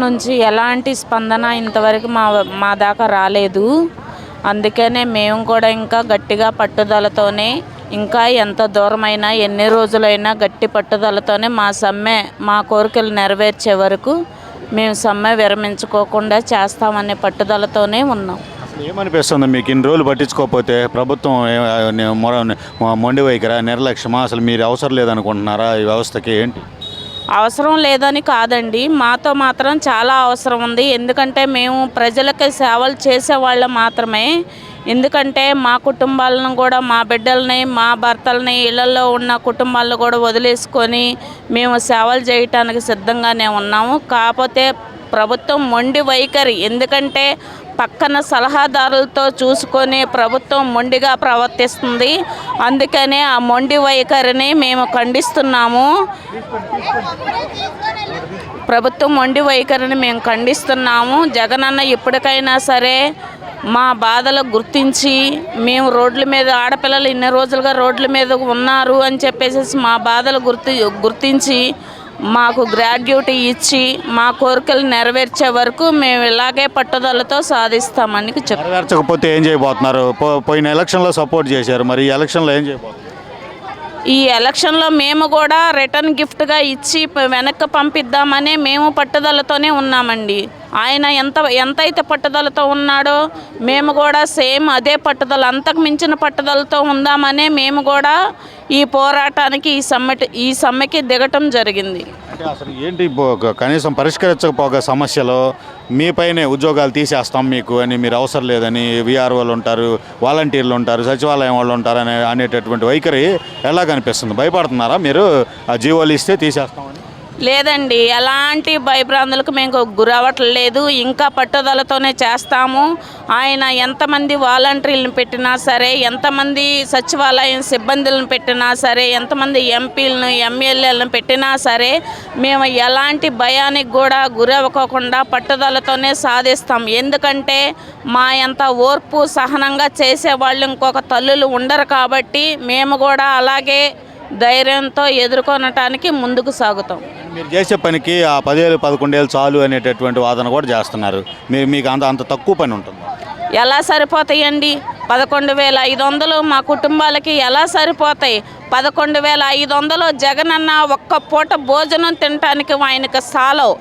నుంచి ఎలాంటి స్పందన ఇంతవరకు మా దాకా రాలేదు. అందుకనే మేము కూడా ఇంకా గట్టిగా పట్టుదలతోనే ఇంకా ఎంత దూరమైనా ఎన్ని రోజులైనా గట్టి పట్టుదలతోనే మా కోరికలు నెరవేర్చే వరకు మేము సమ్మె విరమించుకోకుండా చేస్తామనే పట్టుదలతోనే ఉన్నాం. ఏమనిపిస్తుంది మీకు ఇన్ని రోజులు పట్టించుకోకపోతే? ప్రభుత్వం మొండి వైఖరా, నిర్లక్ష్యమా? అసలు మీరు అవసరం లేదనుకుంటున్నారా ఈ వ్యవస్థకి? ఏంటి అవసరం లేదని కాదండి, మాతో మాత్రం చాలా అవసరం ఉంది. ఎందుకంటే మేము ప్రజలకి సేవలు చేసేవాళ్ళం మాత్రమే. ఎందుకంటే మా కుటుంబాలను కూడా, మా బిడ్డల్ని, మా భర్తల్ని, ఇళ్లలో ఉన్న కుటుంబాలను కూడా వదిలేసుకొని మేము సేవలు చేయటానికి సిద్ధంగానే ఉన్నాము. కాకపోతే ప్రభుత్వం మొండి వైఖరి, ఎందుకంటే పక్కన సలహాదారులతో చూసుకొని ప్రభుత్వం మొండిగా ప్రవర్తిస్తుంది. అందుకనే ఆ మొండి వైఖరిని మేము ఖండిస్తున్నాము. ప్రభుత్వం మొండి వైఖరిని మేము ఖండిస్తున్నాము. జగనన్న ఇప్పటికైనా సరే మా బాధలు గుర్తించి, మేము రోడ్ల మీద ఆడపిల్లలు ఇన్ని రోజులుగా రోడ్ల మీద ఉన్నారు అని చెప్పేసి మా బాధలు గుర్తించి మాకు గ్రాడ్యుటీ ఇచ్చి మా కోరికలు నెరవేర్చే వరకు మేము ఇలాగే పట్టుదలతో సాధిస్తామని చెప్పారు. నెరవేర్చకపోతే ఏం చేయబోతున్నారు? పోయిన ఎలక్షన్లో సపోర్ట్ చేశారు, మరి ఈ ఎలక్షన్లో ఏం చేయబోతున్నారు? ఈ ఎలక్షన్లో మేము కూడా రిటర్న్ గిఫ్ట్గా ఇచ్చి వెనక్కి పంపిద్దామని మేము పట్టుదలతోనే ఉన్నామండి. ఆయన ఎంతైతే పట్టుదలతో ఉన్నాడో మేము కూడా సేమ్ అదే పట్టుదల, అంతకు మించిన పట్టుదలతో ఉందామనే మేము కూడా ఈ పోరాటానికి ఈ సమ్మెకి దిగటం జరిగింది. అంటే అసలు ఏంటి కనీసం పరిష్కరించకపోగా సమస్యలు మీపైనే ఉద్యోగాలు తీసేస్తాం మీకు అని, మీరు అవసరం లేదని, విఆర్ఓలు ఉంటారు, వాలంటీర్లు ఉంటారు, సచివాలయం వాళ్ళు ఉంటారు అనేటటువంటి వైఖరి ఎలా కనిపిస్తుంది? భయపడుతున్నారా మీరు? ఆ జీవోలు ఇస్తే తీసేస్తామని? లేదండి, ఎలాంటి భయభ్రాంతులకు మేము గురవ్వట్లేదు. ఇంకా పట్టుదలతోనే చేస్తాము. ఆయన ఎంతమంది వాలంటీర్లను పెట్టినా సరే, ఎంతమంది సచివాలయం సిబ్బందులను పెట్టినా సరే, ఎంతమంది ఎంపీలను ఎమ్మెల్యేలను పెట్టినా సరే మేము ఎలాంటి భయానికి కూడా గురవ్వకుండా పట్టుదలతోనే సాధిస్తాం. ఎందుకంటే మా ఎంత ఓర్పు సహనంగా చేసేవాళ్ళు ఇంకొక తల్లులు ఉండరు కాబట్టి మేము కూడా అలాగే ధైర్యంతో ఎదుర్కొనటానికి ముందుకు సాగుతాం. మీరు చేసే పనికి ఆ 10 ఏళ్ళు 11 ఏళ్ళు చాలు అనేటటువంటి వాదన కూడా చేస్తున్నారు. మీకు అంత తక్కువ పని ఉంటుంది? ఎలా సరిపోతాయండి? 11,500 మా కుటుంబాలకి ఎలా సరిపోతాయి? 11,500 జగనన్న ఒక్క పూట భోజనం తినటానికి ఆయనకు సాలవు.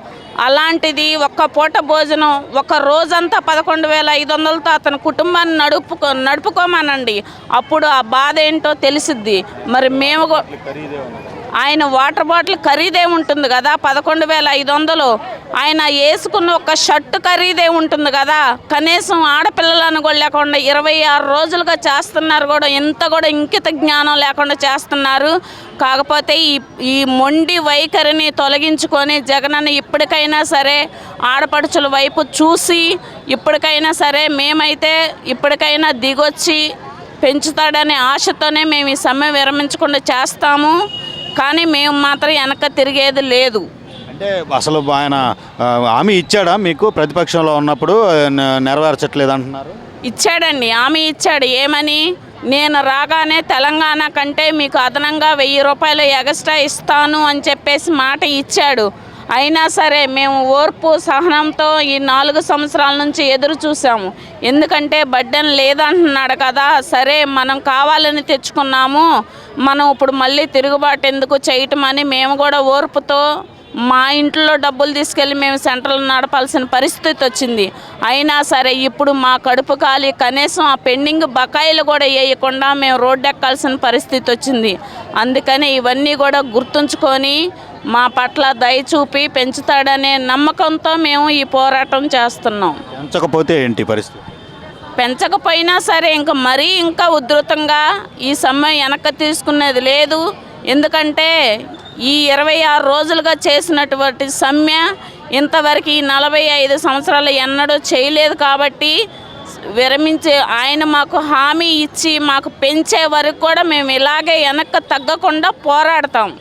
అలాంటిది ఒక్క పూట భోజనం ఒక రోజంతా 11,500తో అతని కుటుంబాన్ని నడుపుకోమానండి. అప్పుడు ఆ బాధ ఏంటో తెలిసిద్ది. మరి మేము ఆయన వాటర్ బాటిల్ ఖరీదే ఉంటుంది కదా 11,500. ఆయన వేసుకున్న ఒక షర్టు ఖరీదే ఉంటుంది కదా. కనీసం ఆడపిల్లలను కూడా లేకుండా 26 రోజులుగా చేస్తున్నారు కూడా, ఇంత కూడా ఇంకిత జ్ఞానం లేకుండా చేస్తున్నారు. కాకపోతే ఈ మొండి వైఖరిని తొలగించుకొని జగనన్న ఇప్పటికైనా సరే ఆడపడుచుల వైపు చూసి ఇప్పటికైనా సరే మేమైతే ఇప్పటికైనా దిగొచ్చి పెంచుతాడనే ఆశతోనే మేము ఈ సమ్మె విరమించకుండా చేస్తాము. కానీ మేము మాత్రం వెనక తిరిగేది లేదు. అంటే అసలు ఆయన హామీ ఇచ్చాడా మీకు? ప్రతిపక్షంలో ఉన్నప్పుడు నెరవేర్చట్లేదు అంటున్నారు. ఇచ్చాడండి, హామీ ఇచ్చాడు. ఏమని? నేను రాగానే తెలంగాణ కంటే మీకు అదనంగా 1000 రూపాయలు ఎగస్ట్రా ఇస్తాను అని చెప్పేసి మాట ఇచ్చాడు. అయినా సరే మేము ఓర్పు సహనంతో ఈ 4 సంవత్సరాల నుంచి ఎదురు చూసాము. ఎందుకంటే బడ్డెన్ లేదంటున్నాడు కదా. సరే మనం కావాలని తెచ్చుకున్నాము, మనం ఇప్పుడు మళ్ళీ తిరుగుబాటు ఎందుకు చేయటం అని మేము కూడా ఓర్పుతో మా ఇంట్లో డబ్బులు తీసుకెళ్ళి మేము సెంటర్లు నడపాల్సిన పరిస్థితి వచ్చింది. అయినా సరే ఇప్పుడు మా కడుపు కాలి కనీసం ఆ పెండింగ్ బకాయిలు కూడా వేయకుండా మేము రోడ్డు ఎక్కాల్సిన పరిస్థితి వచ్చింది. అందుకని ఇవన్నీ కూడా గుర్తుంచుకొని మా పట్ల దయ చూపి పెంచుతాడనే నమ్మకంతో మేము ఈ పోరాటం చేస్తున్నాం. పెంచకపోతే ఏంటి పరిస్థితి? పెంచకపోయినా సరే ఇంకా ఉధృతంగా ఈ సమ్మె వెనక్కి తీసుకునేది లేదు. ఎందుకంటే ఈ 26 రోజులుగా చేసినటువంటి సమ్మె ఇంతవరకు ఈ 45 సంవత్సరాలు ఎన్నడూ చేయలేదు. కాబట్టి విరమించే ఆయన మాకు హామీ ఇచ్చి మాకు పెంచే వరకు కూడా మేము ఇలాగే వెనక్కి తగ్గకుండా పోరాడతాం.